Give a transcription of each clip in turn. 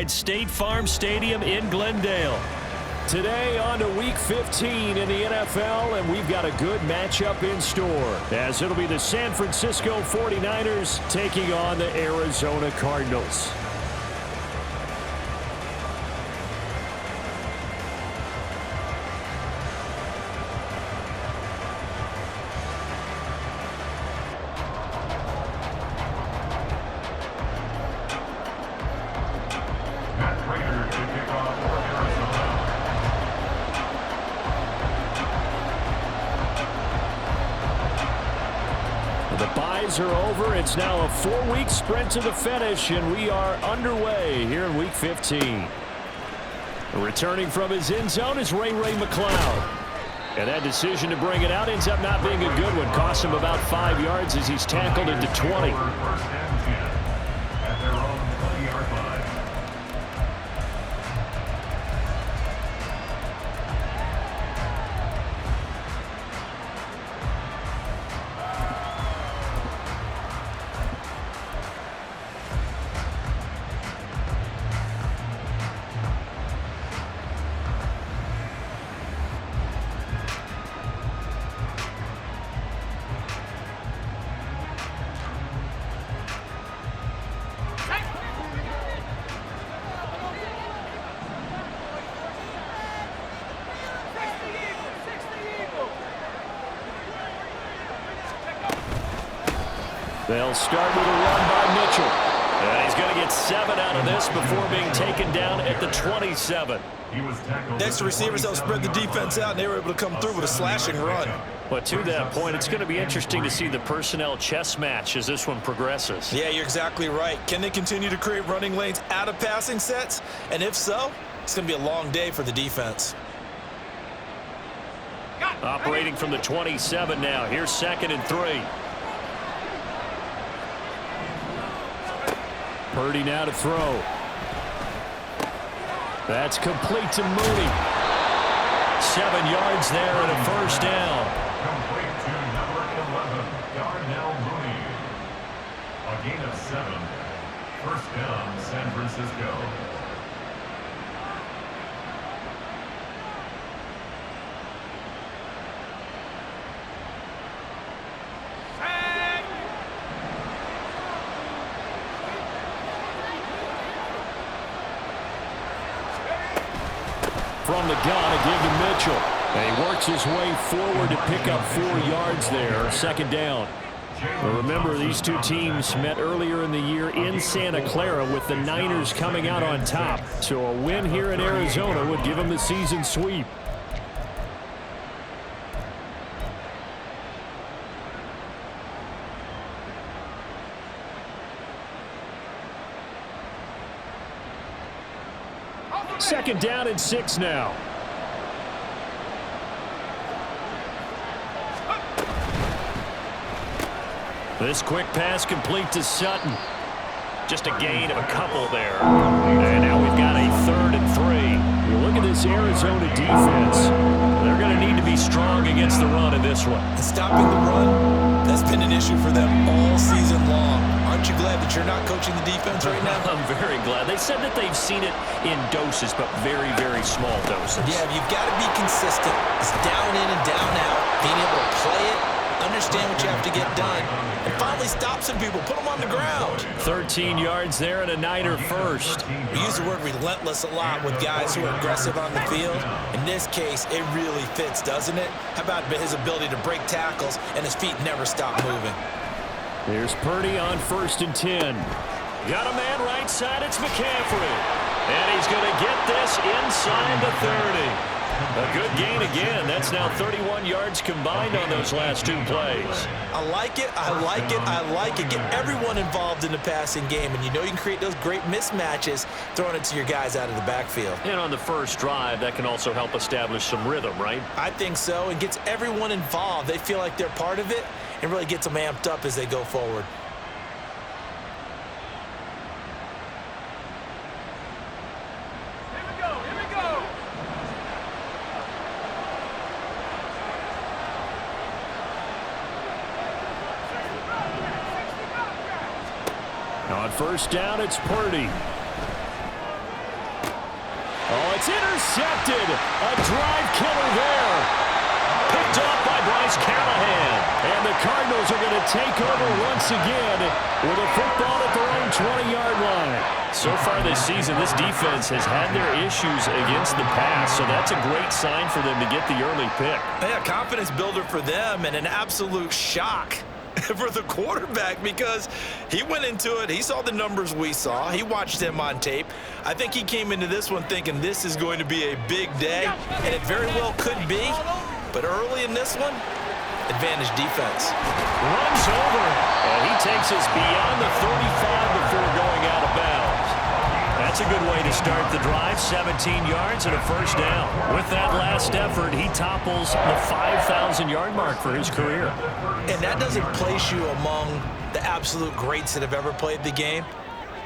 State Farm Stadium in Glendale. Today on to Week 15 in the NFL, and we've got a good matchup in store, as it'll be the San Francisco 49ers taking on the Arizona Cardinals. The byes are over. It's now a 4-week sprint to the finish, and we are underway here in Week 15. Returning from his end zone is Ray McLeod. And that decision to bring it out ends up not being a good one. Costs him about 5 yards as he's tackled into 20. They'll start with a run by Mitchell. And he's going to get 7 out of this before being taken down at the 27. Next to receivers, they'll spread the defense out, and they were able to come through with a slashing run. But to that point, it's going to be interesting to see the personnel chess match as this one progresses. Yeah, you're exactly right. Can they continue to create running lanes out of passing sets? And if so, it's going to be a long day for the defense. Operating from the 27 now. Here's 2nd and 3. Purdy now to throw. That's complete to Mooney. 7 yards there and a first down. Complete to number 11, Darnell Mooney. A gain of 7. First down, San Francisco. From the gun, a give to Mitchell. And he works his way forward to pick up 4 yards there. 2nd down. But remember, these two teams met earlier in the year in Santa Clara with the Niners coming out on top. So a win here in Arizona would give them the season sweep. Second down and 6 now. This quick pass complete to Sutton. Just a gain of a couple there. And now we've got a 3rd and 3. You look at this Arizona defense. They're going to need to be strong against the run in this one. Stopping the run, that's been an issue for them all season long. Aren't you glad that you're not coaching the defense right now? I'm very glad. They said that they've seen it in doses, but very, very small doses. Yeah, you've got to be consistent. It's down in and down out. Being able to play it, understand what you have to get done, and finally stop some people, put them on the ground. 13 yards there and a Niner first. We use the word relentless a lot with guys who are aggressive on the field. In this case, it really fits, doesn't it? How about his ability to break tackles and his feet never stop moving? Here's Purdy on 1st and 10. Got a man right side. It's McCaffrey. And he's going to get this inside the 30. A good gain again. That's now 31 yards combined on those last 2 plays. I like it. I like it. I like it. Get everyone involved in the passing game. And you know you can create those great mismatches throwing it to your guys out of the backfield. And on the first drive, that can also help establish some rhythm, right? I think so. It gets everyone involved. They feel like they're part of it and really gets them amped up as they go forward. On 1st down, it's Purdy. it's intercepted. A drive killer there. Picked off by Bryce Callahan. And the Cardinals are going to take over once again with a football at their own 20-yard line. So far this season, this defense has had their issues against the pass, so that's a great sign for them to get the early pick. Yeah, confidence builder for them and an absolute shock for the quarterback because he went into it. He saw the numbers we saw. He watched them on tape. I think he came into this one thinking this is going to be a big day, and it very well could be. But early in this one, advantage defense. Runs over, and he takes us beyond the 35 before going out of bounds. That's a good way to start the drive. 17 yards and a first down. With that last effort, he topples the 5,000-yard mark for his career. And that doesn't place you among the absolute greats that have ever played the game,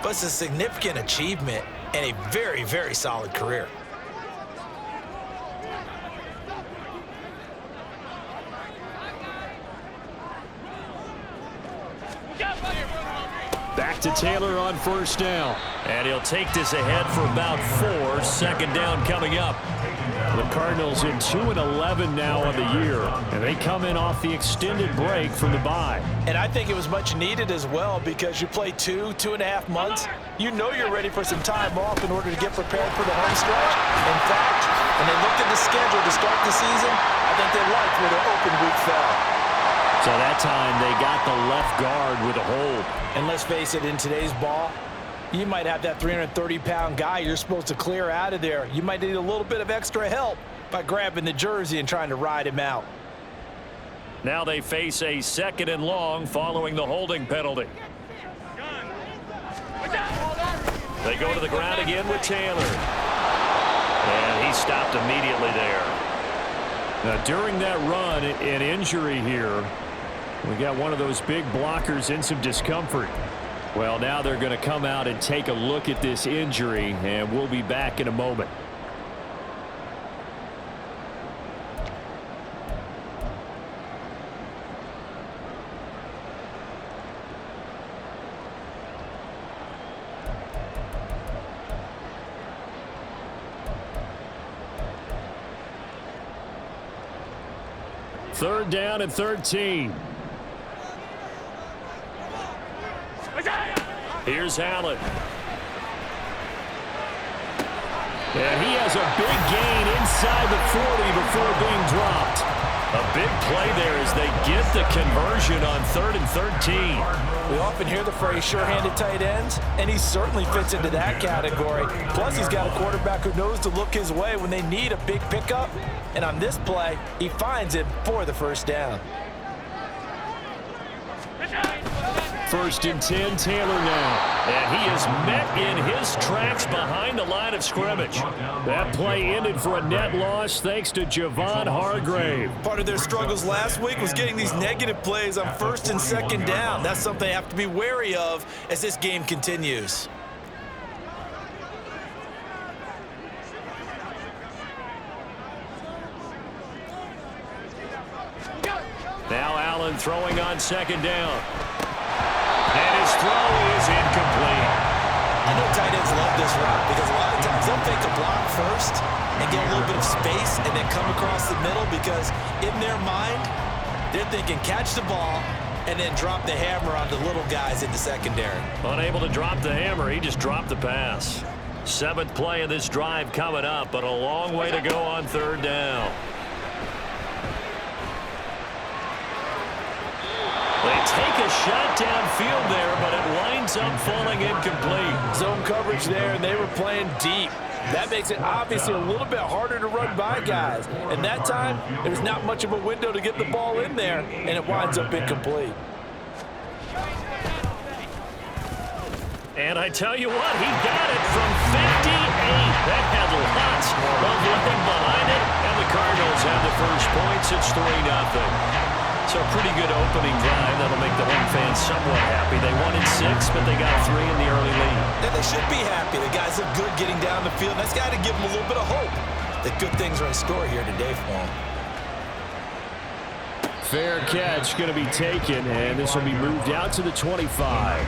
but it's a significant achievement and a very, very solid career. Back to Taylor on first down. And he'll take this ahead for about 4. Second down coming up. The Cardinals in 2-11 now on the year, and they come in off the extended break from the bye. And I think it was much needed as well because you play 2.5 months. You know you're ready for some time off in order to get prepared for the home stretch. In fact, when they looked at the schedule to start the season, I think they liked where their open week fell. So that time they got the left guard with a hold. And let's face it, in today's ball, you might have that 330-pound guy you're supposed to clear out of there. You might need a little bit of extra help by grabbing the jersey and trying to ride him out. Now they face a 2nd and long following the holding penalty. They go to the ground again with Taylor. And he stopped immediately there. Now, during that run, an injury here. We got one of those big blockers in some discomfort. Well, now they're going to come out and take a look at this injury, and we'll be back in a moment. Third down and 13. Here's Allen. And he has a big gain inside the 40 before being dropped. A big play there as they get the conversion on 3rd and 13. We often hear the phrase sure-handed tight ends, and he certainly fits into that category. Plus, he's got a quarterback who knows to look his way when they need a big pickup. And on this play, he finds it for the first down. 1st and 10, Taylor now. And he is met in his tracks behind the line of scrimmage. That play ended for a net loss thanks to Javon Hargrave. Part of their struggles last week was getting these negative plays on 1st and 2nd down. That's something they have to be wary of as this game continues. Now Allen throwing on 2nd down. And his throw is incomplete. I know tight ends love this route because a lot of times they'll fake a block first and get a little bit of space and then come across the middle because in their mind, they're thinking catch the ball and then drop the hammer on the little guys in the secondary. Unable to drop the hammer, he just dropped the pass. 7th play of this drive coming up, but a long way to go on 3rd down. They take a shot downfield there, but it winds up falling incomplete. Zone coverage there, and they were playing deep. That makes it obviously a little bit harder to run by guys. And that time, there's not much of a window to get the ball in there, and it winds up incomplete. And I tell you what, he got it from 58. That had lots of leg behind it, and the Cardinals have the first points. It's 3-0. So a pretty good opening drive. That'll make the home fans somewhat happy. They won in 6, but they got 3 in the early lead. And they should be happy. The guys look good getting down the field. That's got to give them a little bit of hope that good things are in store here today for them. Fair catch going to be taken, and this will be moved out to the 25.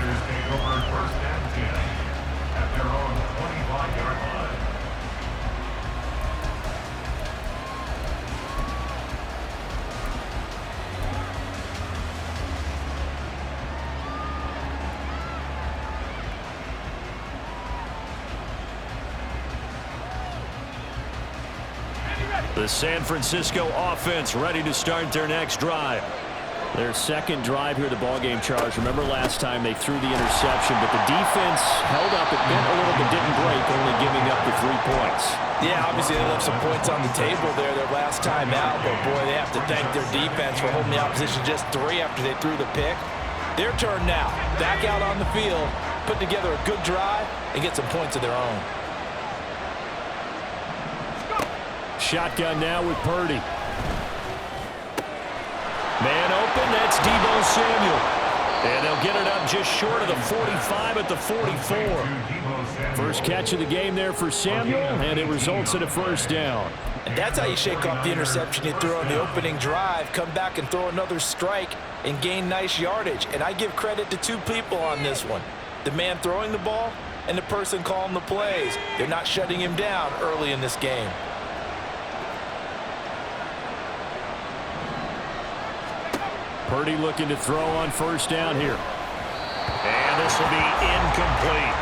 The San Francisco offense ready to start their next drive. Their second drive here, the ballgame, Charles. Remember last time they threw the interception, but the defense held up. It bent a little but didn't break, only giving up the 3 points. Yeah, obviously they left some points on the table there their last time out, but boy, they have to thank their defense for holding the opposition just 3 after they threw the pick. Their turn now. Back out on the field, put together a good drive, and get some points of their own. Shotgun now with Purdy. Man open, that's Deebo Samuel. And they'll get it up just short of the 45 at the 44. First catch of the game there for Samuel, and it results in a first down. And that's how you shake off the interception you threw on the opening drive, come back and throw another strike and gain nice yardage. And I give credit to 2 people on this one. The man throwing the ball and the person calling the plays. They're not shutting him down early in this game. Purdy looking to throw on first down here. And this will be incomplete.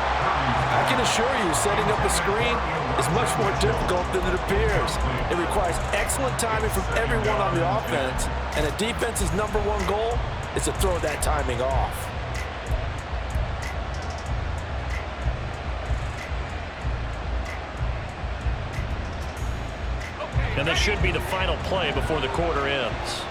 I can assure you, setting up a screen is much more difficult than it appears. It requires excellent timing from everyone on the offense, and a defense's #1 goal is to throw that timing off. And this should be the final play before the quarter ends.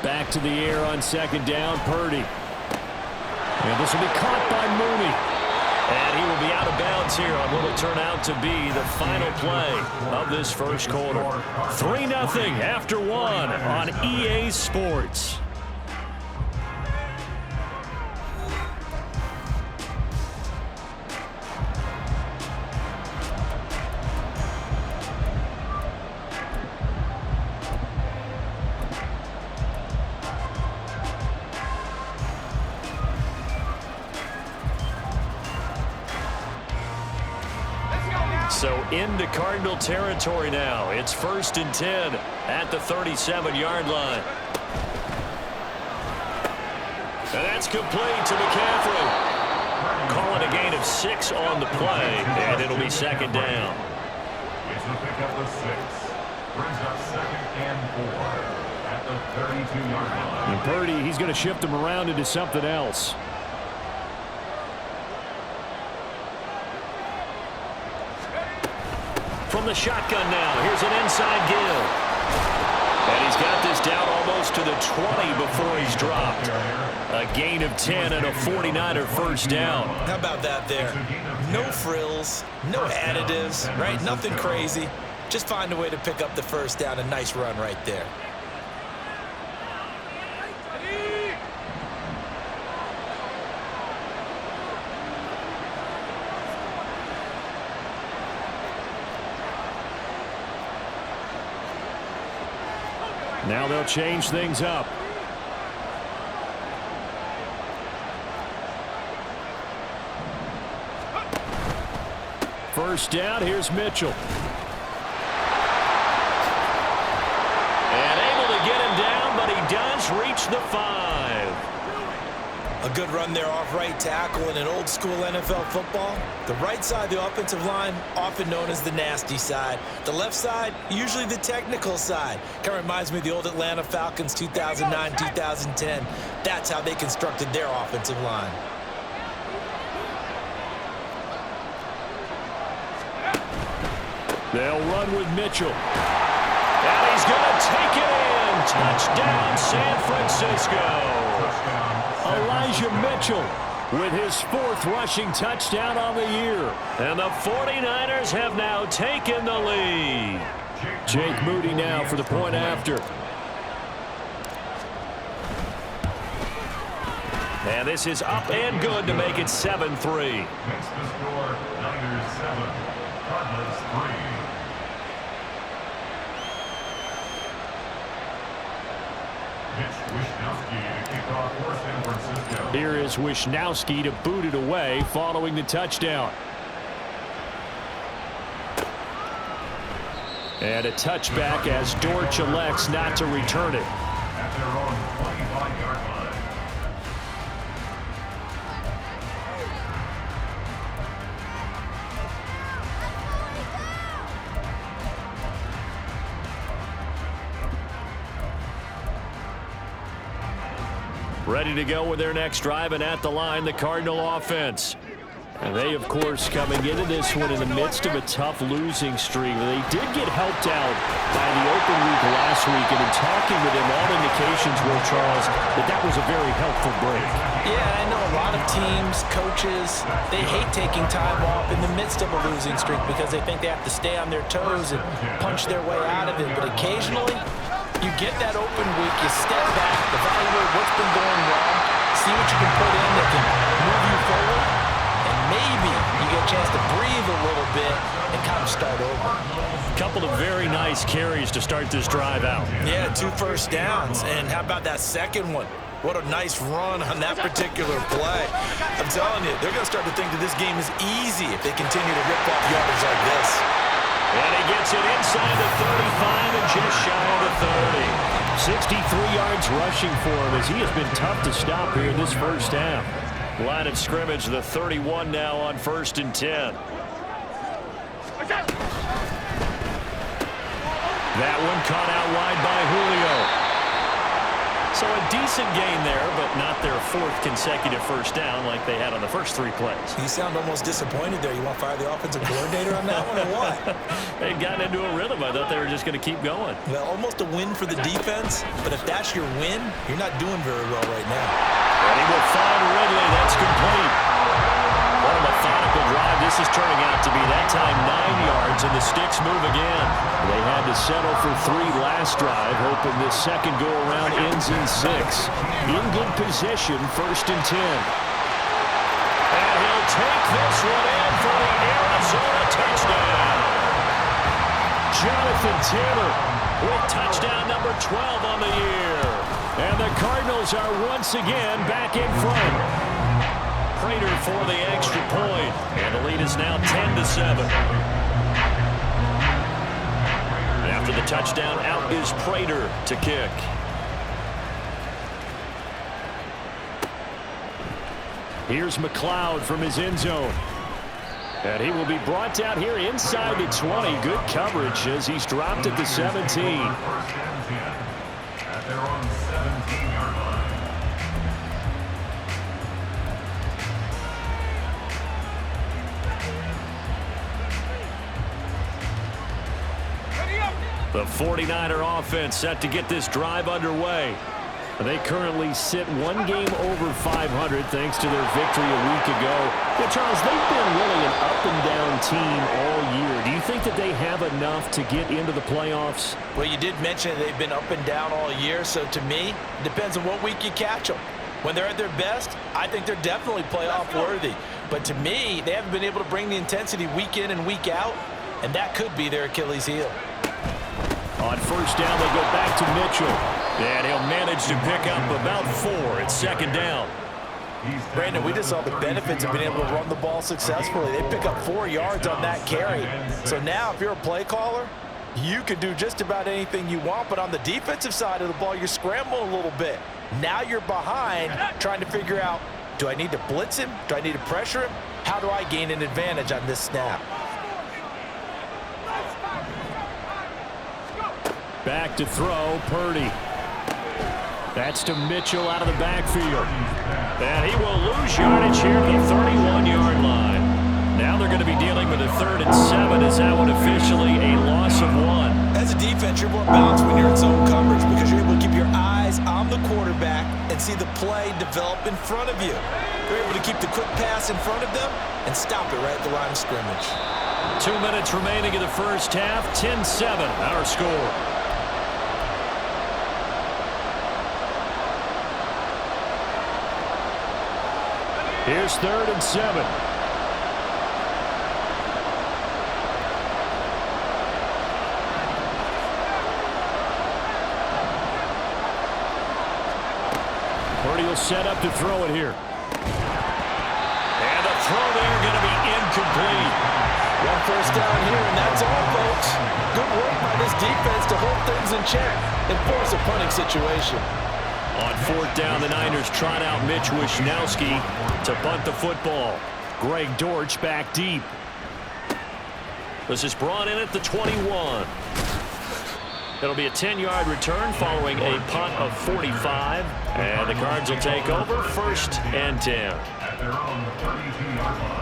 Back to the air on second down, Purdy. And this will be caught by Mooney. And he will be out of bounds here on what will turn out to be the final play of this first quarter. 3-0 after 1 on EA Sports. So into Cardinal territory now. It's 1st and 10 at the 37-yard line. And that's complete to McCaffrey. Call it a gain of 6 on the play, and it'll be second down. It's a pickup of 6. Brings up 2nd and 4 at the 32-yard line. And Purdy, he's going to shift them around into something else. From the shotgun now, here's an inside give. And he's got this down almost to the 20 before he's dropped. A gain of 10 and a 49er first down. How about that there? No frills, no additives, right? Nothing crazy. Just find a way to pick up the first down. A nice run right there. Now they'll change things up. First down, here's Mitchell. And able to get him down, but he does reach the 5. A good run there off right tackle in an old school NFL football. The right side of the offensive line, often known as the nasty side. The left side, usually the technical side. Kind of reminds me of the old Atlanta Falcons 2009-2010. That's how they constructed their offensive line. They'll run with Mitchell. And he's going to take it in. Touchdown, San Francisco. Elijah Mitchell with his 4th rushing touchdown on the year. And the 49ers have now taken the lead. Jake Moody now for the point after. And this is up and good to make it 7-3. Makes the score Niners 7, Cardinals 3. Here is Wishnowski to boot it away following the touchdown. And a touchback as Dortch elects not to return it. At their own 25-yard line. Ready to go with their next drive, and at the line, the Cardinal offense. And they, of course, coming into this one in the midst of a tough losing streak. They did get helped out by the open week last week, and in talking with him, all indications were, Charles, that was a very helpful break. Yeah, I know a lot of teams, coaches, they hate taking time off in the midst of a losing streak because they think they have to stay on their toes and punch their way out of it. But occasionally, you get that open week, you step back, evaluate what's been going wrong, see what you can put in that can move you forward, and maybe you get a chance to breathe a little bit and kind of start over. A couple of very nice carries to start this drive out. Yeah, 2 first downs. And how about that second one? What a nice run on that particular play. I'm telling you, they're going to start to think that this game is easy if they continue to rip off yardage like this. And he gets it inside the 35 and just shy of the 30. 63 yards rushing for him as he has been tough to stop here in this first half. Line of scrimmage, the 31 now on 1st and 10. That one caught out wide by Julio. So a decent gain there, but not their 4th consecutive first down like they had on the first 3 plays. You sound almost disappointed there. You want to fire the offensive coordinator on that one or what? They'd gotten into a rhythm. I thought they were just going to keep going. Well, almost a win for the defense, but if that's your win, you're not doing very well right now. And he will find Ridley. That's complete. What a methodical drive this is turning out to be. That time 9 yards, and the sticks move again. They had to settle for 3 last drive, hoping this second go-around ends in 6. In good position, 1st and 10. And he'll take this one in for the Arizona touchdown. Jonathan Taylor with touchdown number 12 on the year. And the Cardinals are once again back in front. Prater for the extra point. And the lead is now 10-7. After the touchdown, out is Prater to kick. Here's McLeod from his end zone. And he will be brought down here inside the 20. Good coverage as he's dropped at the 17. 1st and 10. At their own 17-yard line. The 49er offense set to get this drive underway. They currently sit 1 game over 500 thanks to their victory a week ago. Yeah, Charles, they've been really an up-and-down team all year. Do you think that they have enough to get into the playoffs? Well, you did mention they've been up and down all year, so to me, it depends on what week you catch them. When they're at their best, I think they're definitely playoff worthy. But to me, they haven't been able to bring the intensity week in and week out, and that could be their Achilles heel. On 1st down, they go back to Mitchell. And he'll manage to pick up about 4 at 2nd down. Brandon, we just saw the benefits of being able to run the ball successfully. They pick up 4 yards on that carry. So now if you're a play caller, you can do just about anything you want. But on the defensive side of the ball, you're scrambling a little bit. Now you're behind trying to figure out, do I need to blitz him? Do I need to pressure him? How do I gain an advantage on this snap? Back to throw, Purdy. That's to Mitchell out of the backfield. And he will lose yardage here at the 31-yard line. Now they're going to be dealing with a 3rd and 7 as that one officially a loss of 1. As a defense, you're more balanced when you're in zone coverage because you're able to keep your eyes on the quarterback and see the play develop in front of you. You're able to keep the quick pass in front of them and stop it right at the line of scrimmage. 2 minutes remaining in the first half. 10-7, our score. Here's 3rd and 7. Purdy will set up to throw it here. And the throw there going to be incomplete. 1 first down here, and that's all, folks. Good work by this defense to hold things in check and force a punting situation. On fourth down, the Niners trot out Mitch Wishnowski to punt the football. Greg Dortch back deep. This is brought in at the 21. It'll be a 10-yard return following a punt of 45. And the Cards will take over, first and 10. At their own 32-yard line.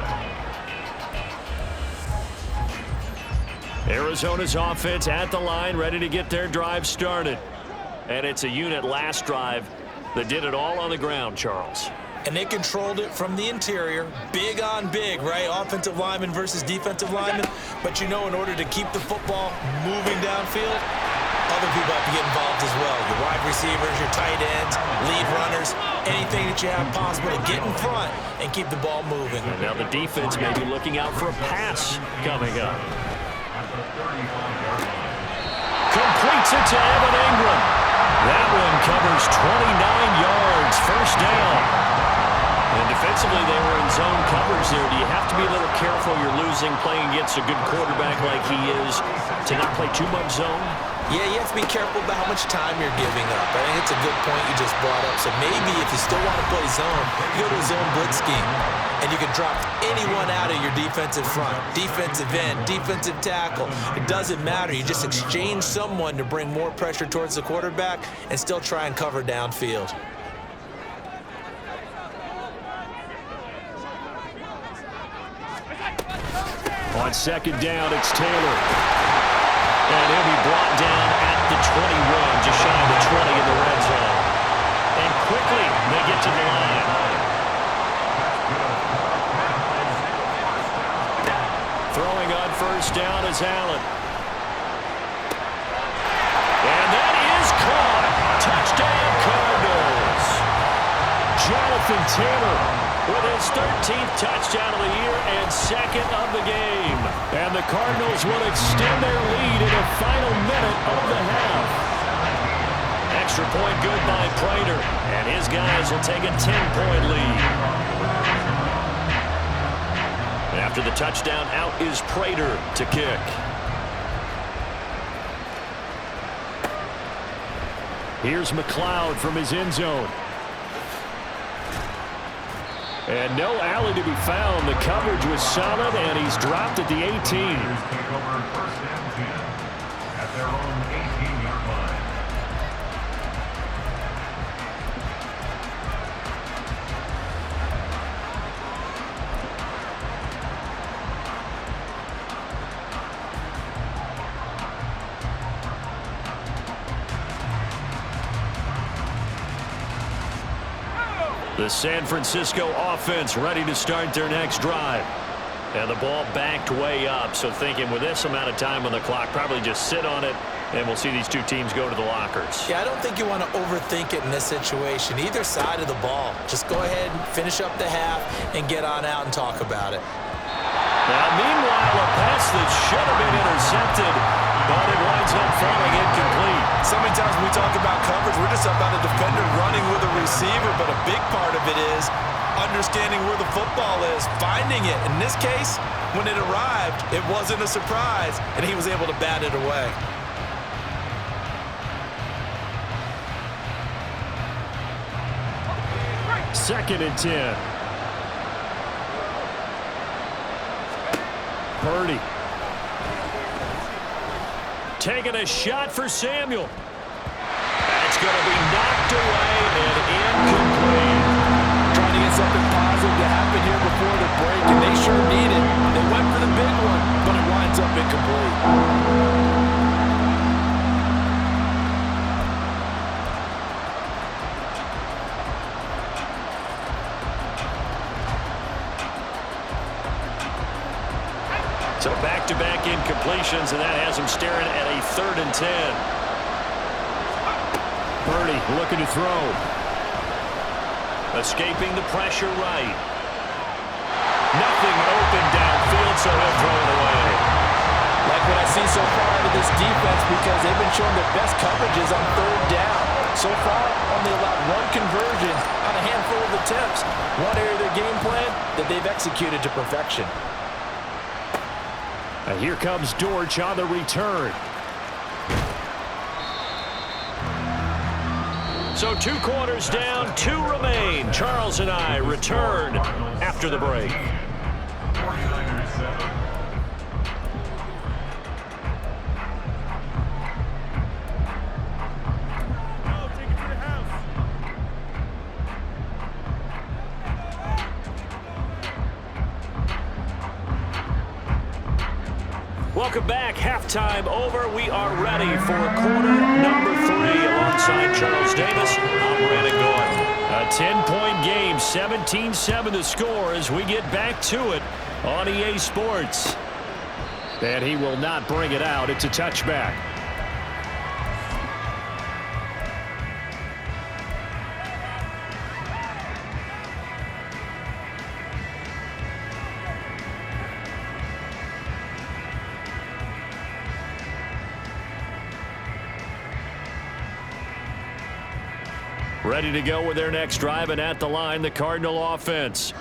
Arizona's offense at the line, ready to get their drive started. And it's a unit last drive that did it all on the ground, Charles. And they controlled it from the interior. Big on big, right? Offensive lineman versus defensive lineman. But you know, in order to keep the football moving downfield, other people have to get involved as well. Your wide receivers, your tight ends, lead runners, anything that you have possible to get in front and keep the ball moving. And now the defense may be looking out for a pass coming up. At the 35-yard line. Completes it to Evan Ingram. That one covers 29 yards, first down. And defensively, they were in zone coverage there. Do you have to be a little careful? You're losing, playing against a good quarterback like he is, to not play too much zone? Yeah, you have to be careful about how much time you're giving up. I think it's a good point you just brought up. So maybe if you still want to play zone, you go to a zone blitz scheme. And you can drop anyone out of your defensive front. Defensive end, defensive tackle. It doesn't matter. You just exchange someone to bring more pressure towards the quarterback and still try and cover downfield. On second down, it's Taylor. And he'll be brought down at the 21, just shy of the 20 in the red zone. And quickly, they get to the line. Throwing on first down is Allen. And that is caught. Touchdown, Cardinals. Jonathan Taylor with his 13th touchdown of the year and second of the game. And the Cardinals will extend their lead in the final minute of the half. Extra point good by Prater. And his guys will take a 10-point lead. And after the touchdown, out is Prater to kick. Here's McLeod from his end zone. And no alley to be found. The coverage was solid, and he's dropped at the 18. Take over first and 10 at their own 18-yard line. The San Francisco offense ready to start their next drive. And the ball backed way up, so thinking with this amount of time on the clock, probably just sit on it, and we'll see these two teams go to the lockers. Yeah, I don't think you want to overthink it in this situation. Either side of the ball. Just go ahead and finish up the half and get on out and talk about it. Now, meanwhile, a pass that should have been intercepted, but it winds up falling incomplete. So many times when we talk about coverage, we're just about a defender running with a receiver, but a big part of it is understanding where the football is, finding it. In this case, when it arrived, it wasn't a surprise, and he was able to bat it away. Second and 10. Purdy. Taking a shot for Samuel. That's going to be knocked away and incomplete. Trying to get something positive to happen here before the break, and they sure need it. They went for the big one, but it winds up incomplete. So back-to-back incompletions, and that has him staring at a 3rd and 10. Purdy looking to throw. Escaping the pressure right. Nothing open downfield, so he'll throw it away. Like what I see so far out of this defense, because they've been showing their best coverages on 3rd down. So far, only allowed one conversion on a handful of attempts. One area of their game plan that they've executed to perfection. And here comes Dortch on the return. So 2 quarters down, 2 remain. Charles and I return after the break. 49ers 7. Welcome back. Halftime over. We are ready for quarter number 3 alongside Charles Davis. I'm Brandon Gordon. A 10-point game, 17-7 the score as we get back to it on EA Sports. And he will not bring it out. It's a touchback. Ready to go with their next drive, and at the line, the Cardinal offense.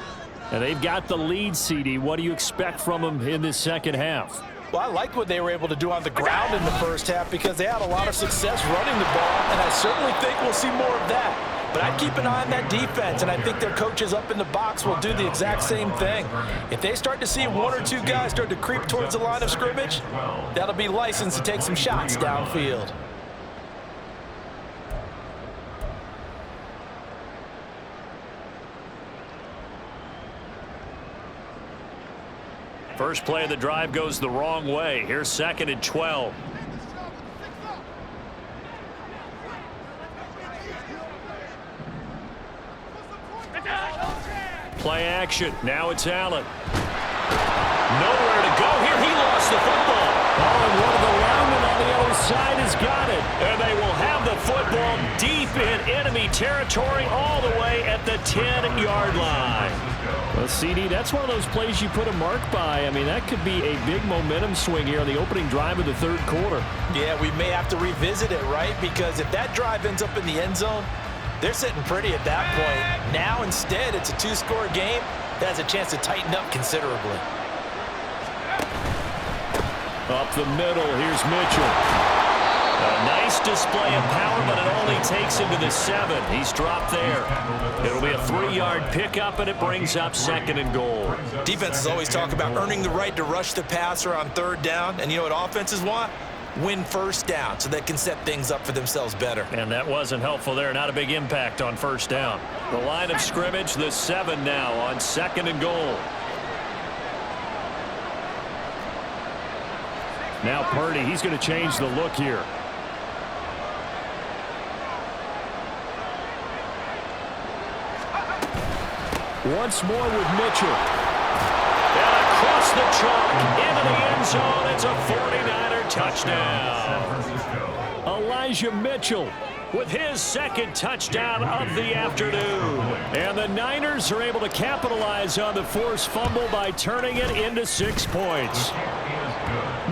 And they've got the lead, CD. What do you expect from them in this second half? Well, I like what they were able to do on the ground in the first half because they had a lot of success running the ball, and I certainly think we'll see more of that. But I'd keep an eye on that defense, and I think their coaches up in the box will do the exact same thing. If they start to see 1 or 2 guys start to creep towards the line of scrimmage, that'll be licensed to take some shots downfield. First play of the drive goes the wrong way. Here's 2nd and 12. Play action. Now it's Allen. Nowhere to go here. He lost the football. Oh, and one of the linemen on the other side has got it. And they will have the football deep in enemy territory all the way at the 10-yard line. Well, CD, that's one of those plays you put a mark by. I mean, that could be a big momentum swing here on the opening drive of the 3rd quarter. Yeah, we may have to revisit it, right? Because if that drive ends up in the end zone, they're sitting pretty at that point. Now, instead, it's a 2-score game that has a chance to tighten up considerably. Up the middle, here's Mitchell. A nice display of power, but it only takes him to the 7. He's dropped there. It'll be a 3-yard pickup, and it brings up 2nd and goal. Defenses always talk about earning the right to rush the passer on 3rd down, and you know what offenses want? Win 1st down so they can set things up for themselves better. And that wasn't helpful there. Not a big impact on 1st down. The line of scrimmage, the 7 now on 2nd and goal. Now Purdy, he's going to change the look here. Once more with Mitchell. And across the chalk into the end zone. It's a 49er touchdown. Elijah Mitchell with his 2nd touchdown of the afternoon. And the Niners are able to capitalize on the forced fumble by turning it into 6 points.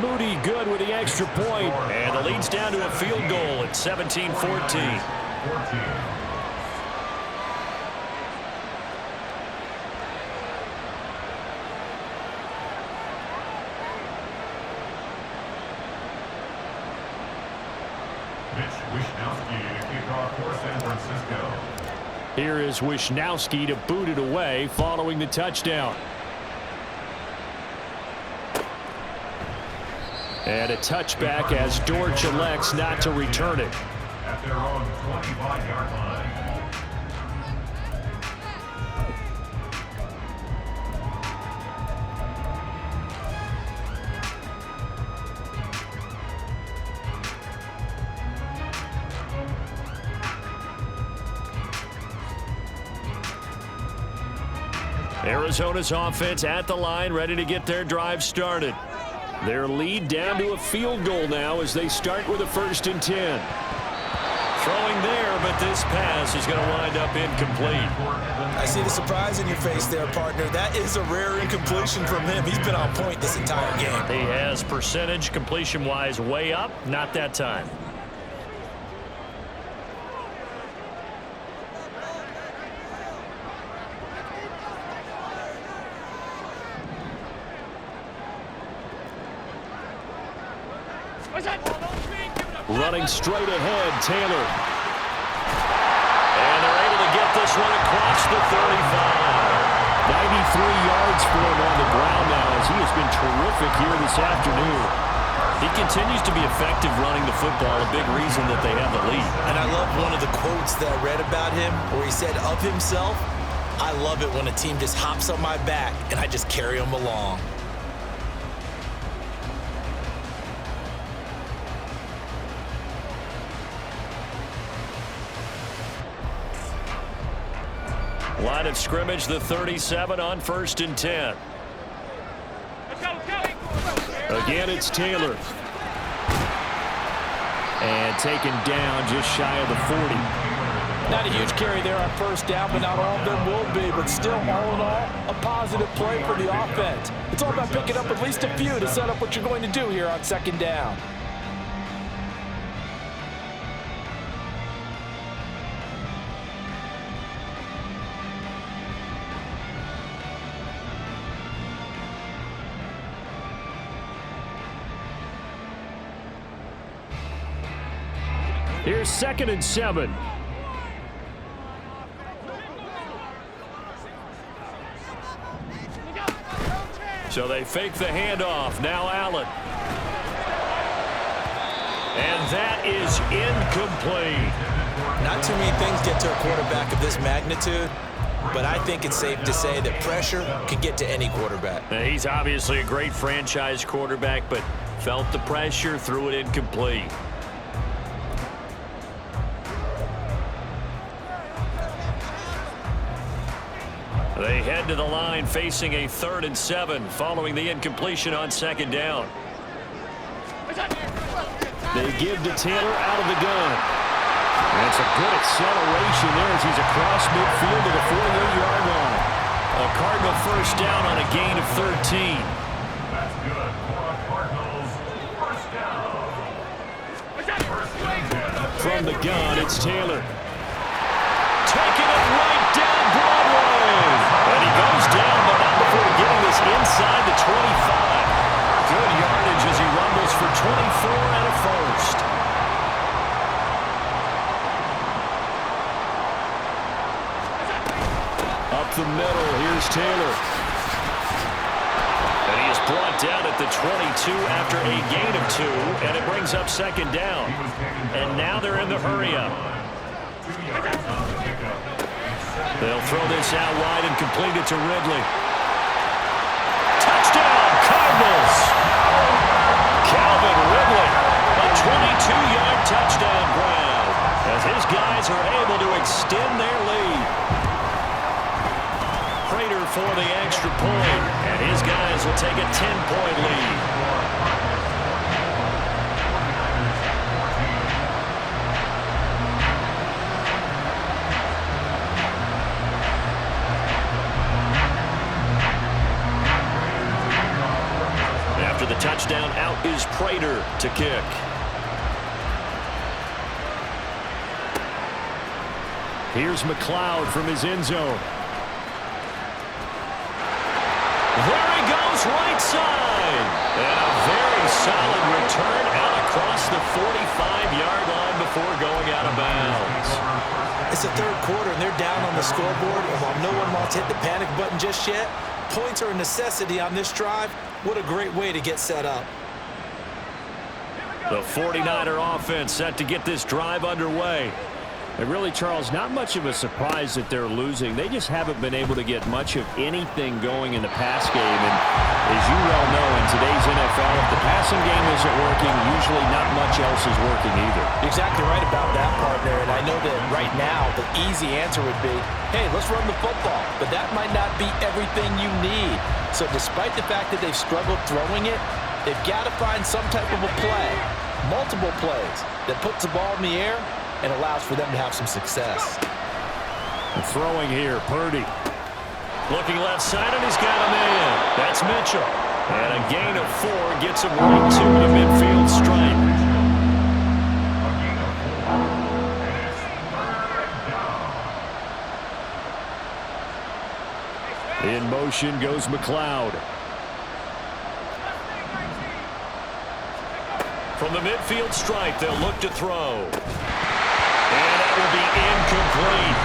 Moody good with the extra point. And the lead's down to a field goal at 17-14. Here is Wisnowski to boot it away following the touchdown. And a touchback as Dortch elects not to return it. At their own 25-yard line. Arizona's offense at the line, ready to get their drive started. Their lead down to a field goal now as they start with a 1st and 10. Throwing there, but this pass is going to wind up incomplete. I see the surprise in your face there, partner. That is a rare incompletion from him. He's been on point this entire game. He has percentage completion-wise way up, not that time. Running straight ahead, Taylor. this one across the 35. 93 yards for him on the ground now as he has been terrific here this afternoon. He continues to be effective running the football, a big reason that they have the lead. And I love one of the quotes that I read about him where he said of himself, "I love it when a team just hops on my back and I just carry them along." Line of scrimmage, the 37 on 1st and 10. Again, it's Taylor. And taken down just shy of the 40. Not a huge carry there on 1st down, but not all of them will be. But still, all in all, a positive play for the offense. It's all about picking up at least a few to set up what you're going to do here on 2nd down. Here's 2nd and 7. So they fake the handoff. Now Allen. And that is incomplete. Not too many things get to a quarterback of this magnitude, but I think it's safe to say that pressure can get to any quarterback. Now, he's obviously a great franchise quarterback, but felt the pressure, threw it incomplete. They head to the line facing a 3rd and 7 following the incompletion on 2nd down. They give to Taylor out of the gun. That's a good acceleration there as he's across midfield to the 48-yard line. A Cardinal 1st down on a gain of 13. That's good for a Cardinals 1st down. From the gun, it's Taylor. Taking it right down Broadway. And he goes down, but not before getting this inside the 25. Good yardage as he rumbles for 24 and a 1st. Up the middle, here's Taylor. And he is brought down at the 22 after a gain of 2, and it brings up 2nd down. And now they're in the hurry-up. They'll throw this out wide and complete it to Ridley. Touchdown, Cardinals! Calvin Ridley, a 22-yard touchdown grab as his guys are able to extend their lead. Prater for the extra point, and his guys will take a 10-point lead. After the touchdown, out is Prater to kick. Here's McLeod from his end zone. There he goes, right side. And a very solid return out across the 45-yard line before going out of bounds. It's the 3rd quarter, and they're down on the scoreboard, and while no one wants to hit the panic button just yet, points are a necessity on this drive. What a great way to get set up. The 49er offense set to get this drive underway. And really, Charles, not much of a surprise that they're losing. They just haven't been able to get much of anything going in the pass game. And as you well know, in today's NFL, if the passing game isn't working, usually not much else is working either. Exactly right about that, partner. And I know that right now the easy answer would be, hey, let's run the football. But that might not be everything you need. So despite the fact that they've struggled throwing it, they've got to find some type of a play, multiple plays, that puts the ball in the air and allows for them to have some success. Throwing here, Purdy. Looking left side, and he's got a man. That's Mitchell. And a gain of 4 gets him right to the midfield stripe. A gain of 4. And it's 3rd down. In motion goes McLeod. From the midfield stripe, they'll look to throw. And that will be incomplete.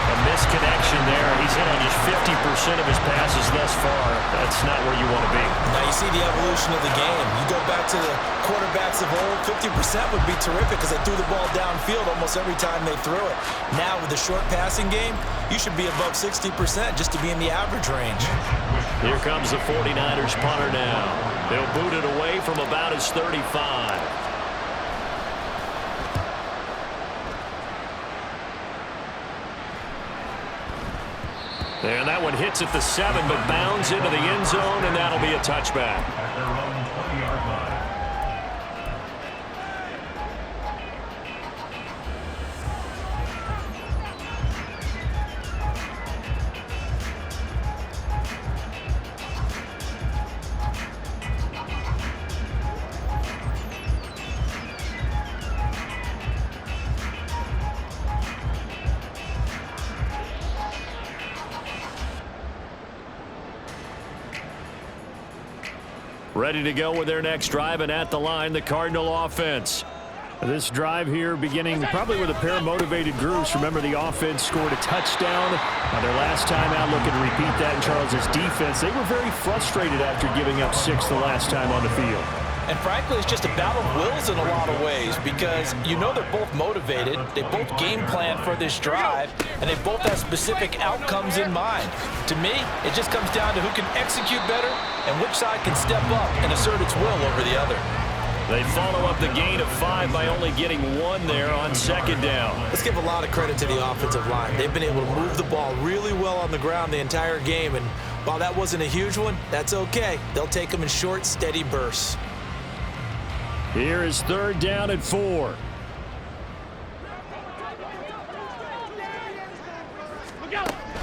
A misconnection there. He's hit on just 50% of his passes thus far. That's not where you want to be. Now you see the evolution of the game. You go back to the quarterbacks of old, 50% would be terrific because they threw the ball downfield almost every time they threw it. Now with the short passing game, you should be above 60% just to be in the average range. Here comes the 49ers punter now. They'll boot it away from about his 35. And that one hits at the 7, but bounds into the end zone, and that'll be a touchback. At their own 20-yard line. Ready to go with their next drive, and at the line, the Cardinal offense. This drive here beginning probably with a pair of motivated groups. Remember, the offense scored a touchdown on their last time out. Looking to repeat that in Charles's defense. They were very frustrated after giving up 6 the last time on the field. And frankly, it's just a battle of wills in a lot of ways because you know they're both motivated. They both game plan for this drive, and they both have specific outcomes in mind. To me, it just comes down to who can execute better and which side can step up and assert its will over the other. They follow up the gain of 5 by only getting 1 there on second down. Let's give a lot of credit to the offensive line. They've been able to move the ball really well on the ground the entire game, and while that wasn't a huge one, that's okay. They'll take them in short, steady bursts. Here is 3rd down and 4.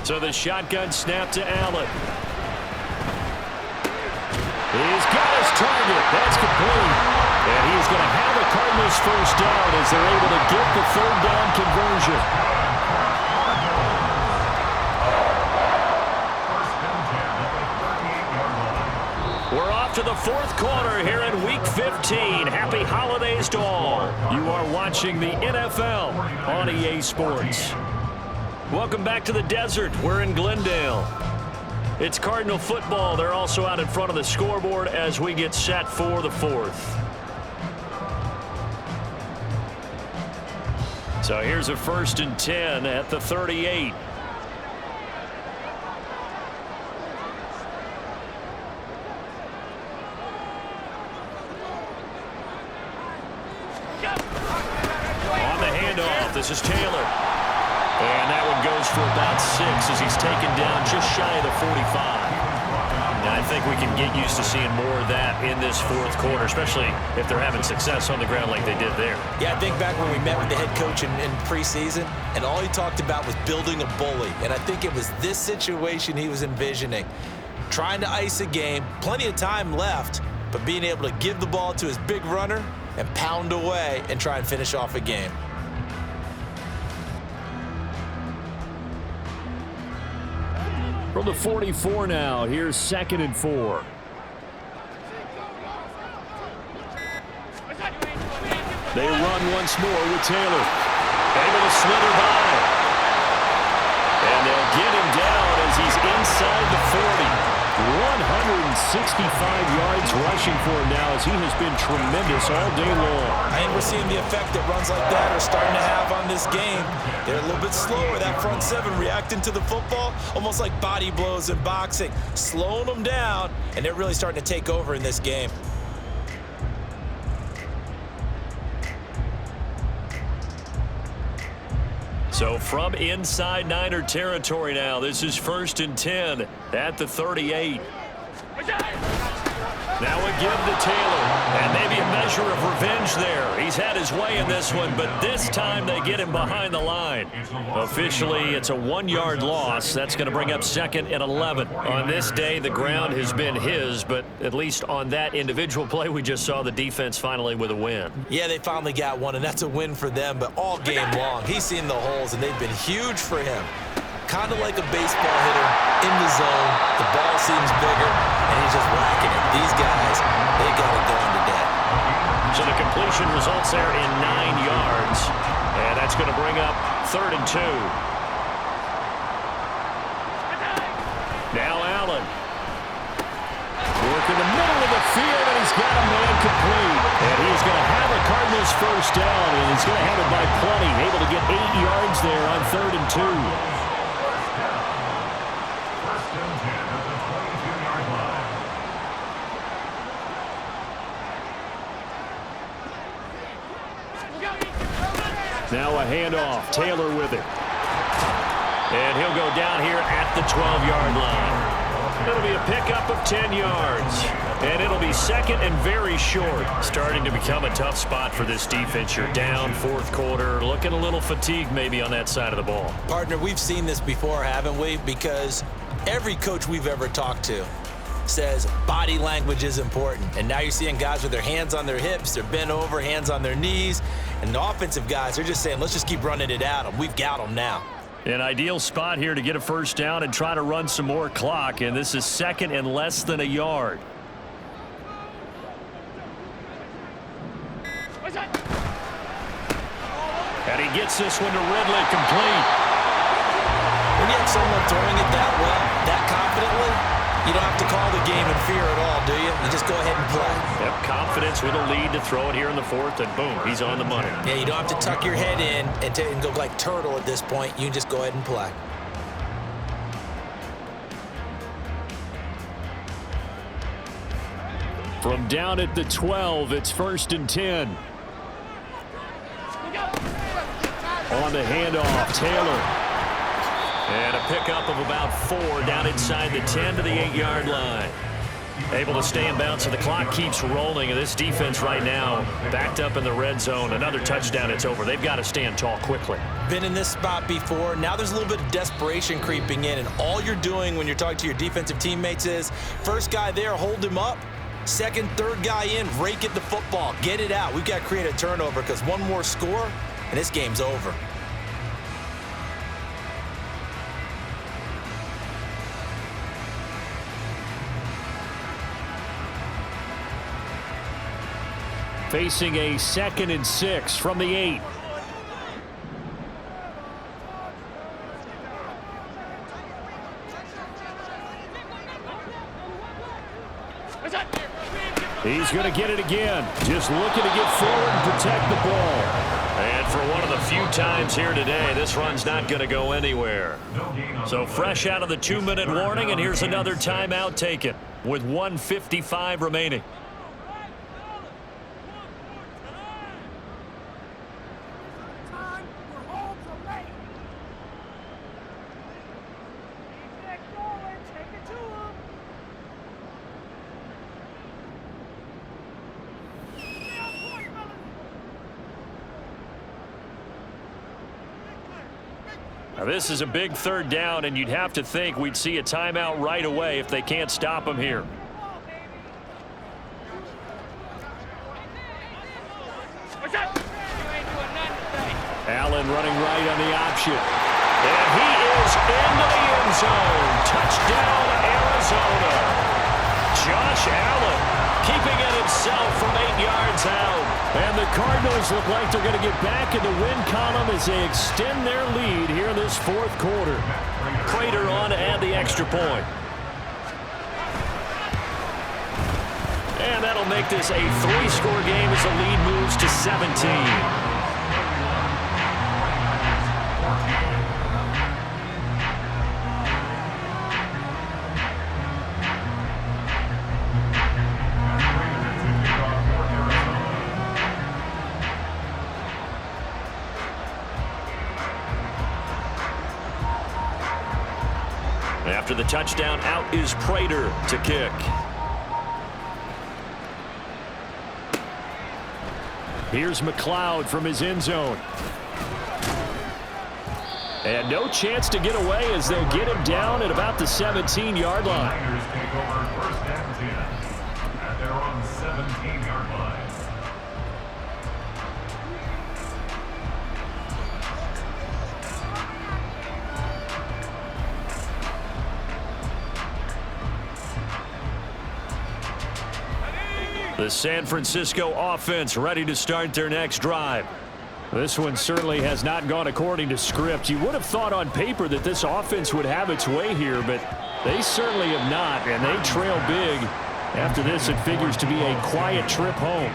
So the shotgun snap to Allen. He's got his target. That's complete. And he's going to have a Cardinals first down as they're able to get the 3rd down conversion. We're off to the 4th quarter here in Week 15. Happy holidays to all. You are watching the NFL on EA Sports. Welcome back to the desert. We're in Glendale. It's Cardinal football. They're also out in front of the scoreboard as we get set for the 4th. So here's a 1st and 10 at the 38. On the handoff, this is Taylor. And that one goes for about 6 as he's taken down just shy of the 45. Now, I think we can get used to seeing more of that in this 4th quarter, especially if they're having success on the ground like they did there. Yeah, I think back when we met with the head coach in preseason, and all he talked about was building a bully. And I think it was this situation he was envisioning. Trying to ice a game, plenty of time left, but being able to give the ball to his big runner and pound away and try and finish off a game. From the 44 now, here's 2nd and 4. They run once more with Taylor. Able to slither by. And they'll get him down as he's inside the 40. 165 yards rushing for him now as he has been tremendous all day long. I think we're seeing the effect that runs like that are starting to have on this game. They're a little bit slower, that front 7 reacting to the football, almost like body blows in boxing, slowing them down, and they're really starting to take over in this game. So from inside Niner territory now, this is 1st and 10 at the 38. Now a give to Taylor, and maybe a measure of revenge there. He's had his way in this one, but this time they get him behind the line. Officially, it's a 1-yard loss. That's going to bring up 2nd and 11. On this day, the ground has been his, but at least on that individual play, we just saw the defense finally with a win. Yeah, they finally got one, and that's a win for them, but all game long, he's seen the holes, and they've been huge for him. Kind of like a baseball hitter in the zone. The ball seems bigger, and he's just whacking it. These guys, they got it going today. So the completion results there in 9 yards, and that's going to bring up 3rd and 2. field, and he's got a man complete. And he's going to have a Cardinals first down, and he's going to have it by plenty. Able to get 8 yards there on 3rd and 2. First and 10 at the 22-yard line. Now a handoff. Taylor with it. And he'll go down here at the 12-yard line. It'll be a pickup of 10 yards. And it'll be second and very short. Starting to become a tough spot for this defense. You're down 4th quarter. Looking a little fatigued maybe on that side of the ball. Partner, we've seen this before, haven't we? Because every coach we've ever talked to says body language is important. And now you're seeing guys with their hands on their hips, they're bent over, hands on their knees. And the offensive guys are just saying, let's just keep running it at them. We've got them now. An ideal spot here to get a first down and try to run some more clock. And this is second and less than a yard. And he gets this one to Ridley, complete. When you have someone throwing it that well, that confidently, you don't have to call the game in fear at all, do you? You just go ahead and play. Yep, confidence with a lead to throw it here in the 4th, and boom, he's on the money. Yeah, you don't have to tuck your head in and go like turtle at this point. You can just go ahead and play. From down at the 12, it's 1st and 10. On the handoff, Taylor. And a pickup of about 4 down inside the 10 to the 8-yard line. Able to stay in bounds, so the clock keeps rolling. And this defense right now backed up in the red zone. Another touchdown, it's over. They've got to stand tall quickly. Been in this spot before. Now there's a little bit of desperation creeping in. And all you're doing when you're talking to your defensive teammates is, first guy there, hold him up. Second, third guy in, rake at the football. Get it out. We've got to create a turnover because one more score, and this game's over. Facing a 2nd and 6 from the 8. He's going to get it again. Just looking to get forward and protect the ball. And for one of the few times here today, this run's not going to go anywhere. So fresh out of the 2-minute warning, and here's another timeout taken with 1:55 remaining. Now this is a big 3rd down, and you'd have to think we'd see a timeout right away if they can't stop him here. Allen running right on the option. And he is into the end zone. Touchdown, Arizona. Josh Allen keeping it himself from 8 yards out. And the Cardinals look like they're going to get back in the win column as they extend their lead here in this 4th quarter. Prater on to add the extra point. And that'll make this a 3-score game as the lead moves to 17. After the touchdown, out is Prater to kick. Here's McLeod from his end zone. And no chance to get away as they'll get him down at about the 17-yard line. Niners take over 1st and 10 at their own 17-yard line. The San Francisco offense ready to start their next drive. This one certainly has not gone according to script. You would have thought on paper that this offense would have its way here, but they certainly have not, and they trail big After this, it figures to be a quiet trip home.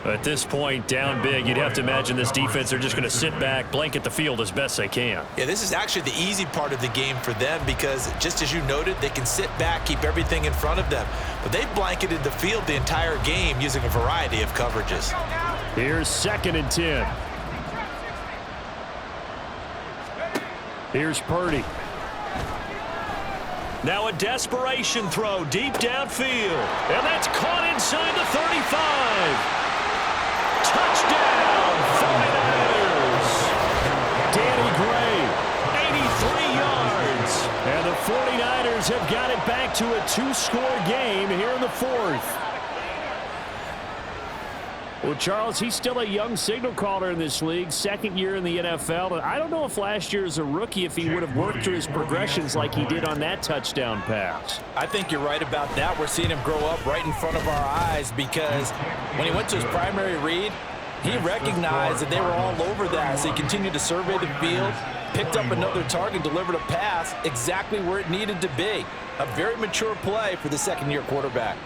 At this point, down big, you'd have to imagine this defense are just going to sit back, blanket the field as best they can. Yeah, this is actually the easy part of the game for them because, just as you noted, they can sit back, keep everything in front of them. But they've blanketed the field the entire game using a variety of coverages. Here's 2nd and 10. Here's Purdy. Now a desperation throw deep downfield. And that's caught inside the 35. Touchdown, 49ers. Danny Gray, 83 yards. And the 49ers have got it back to a 2-score game here in the 4th. Well, Charles, he's still a young signal caller in this league, 2nd year in the NFL. And I don't know if last year as a rookie, if he would have worked through his progressions like he did on that touchdown pass. I think you're right about that. We're seeing him grow up right in front of our eyes because when he went to his primary read, he recognized that they were all over that. So he continued to survey the field, picked up another target, delivered a pass exactly where it needed to be. A very mature play for the 2nd-year quarterback.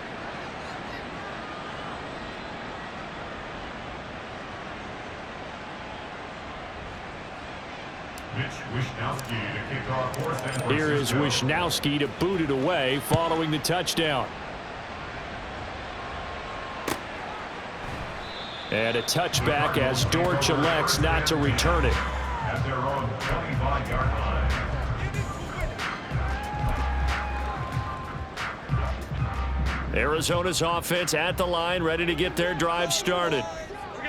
Here is Wishnowski to boot it away following the touchdown. And a touchback as Dortch elects not to return it. At their own 25-yard line. Arizona's offense at the line, ready to get their drive started.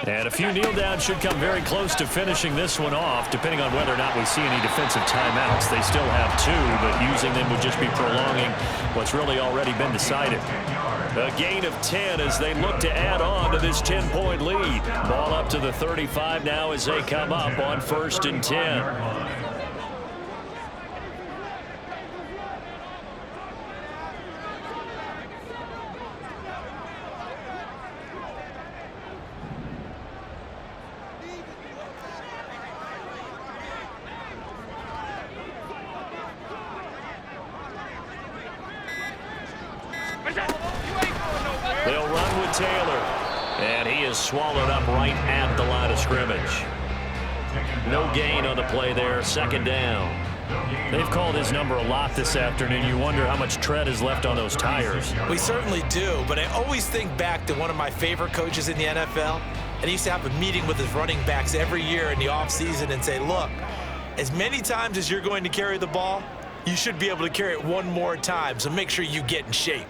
And a few kneel downs should come very close to finishing this one off, depending on whether or not we see any defensive timeouts. They still have 2, but using them would just be prolonging what's really already been decided. A gain of 10 as they look to add on to this 10-point lead. Ball up to the 35 now as they come up on 1st and 10. They'll run with Taylor. And he is swallowed up right at the line of scrimmage. No gain on the play there. 2nd down. They've called his number a lot this afternoon. You wonder how much tread is left on those tires. We certainly do, but I always think back to one of my favorite coaches in the NFL. And he used to have a meeting with his running backs every year in the offseason and say, look, as many times as you're going to carry the ball, you should be able to carry it one more time, so make sure you get in shape.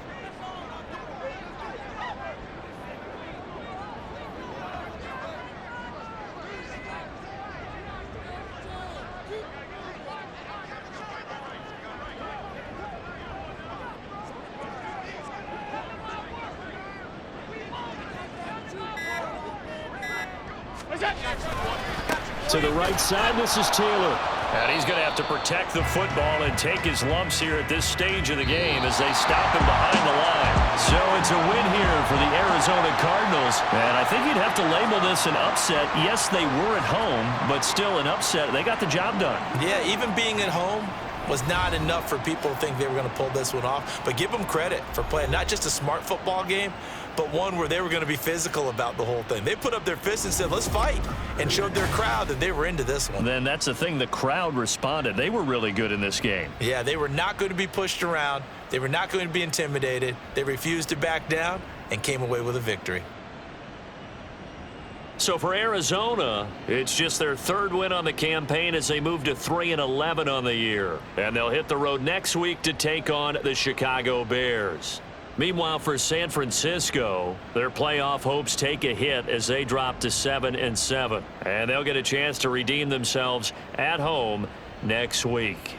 To the right side, this is Taylor. And he's going to have to protect the football and take his lumps here at this stage of the game as they stop him behind the line. So it's a win here for the Arizona Cardinals. And I think you'd have to label this an upset. Yes, they were at home, but still an upset. They got the job done. Yeah, even being at home was not enough for people to think they were going to pull this one off. But give them credit for playing not just a smart football game, but one where they were going to be physical about the whole thing. They put up their fists and said, let's fight, and showed their crowd that they were into this one. Then that's the thing. The crowd responded. They were really good in this game. Yeah, they were not going to be pushed around. They were not going to be intimidated. They refused to back down and came away with a victory. So for Arizona, it's just their 3rd win on the campaign as they move to 3-11 on the year. And they'll hit the road next week to take on the Chicago Bears. Meanwhile, for San Francisco, their playoff hopes take a hit as they drop to 7-7. And they'll get a chance to redeem themselves at home next week.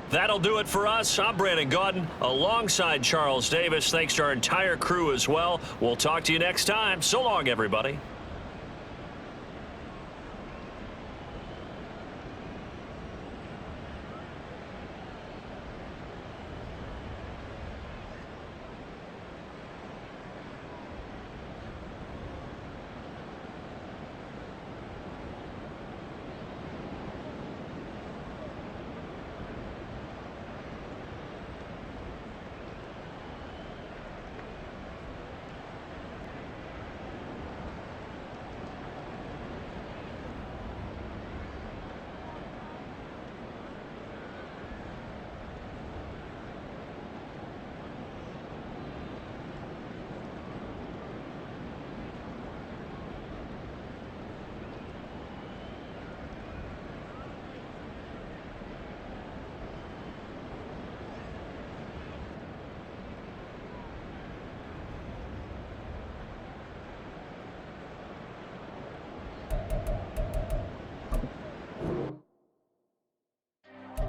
That'll do it for us. I'm Brandon Gaudin alongside Charles Davis. Thanks to our entire crew as well. We'll talk to you next time. So long, everybody.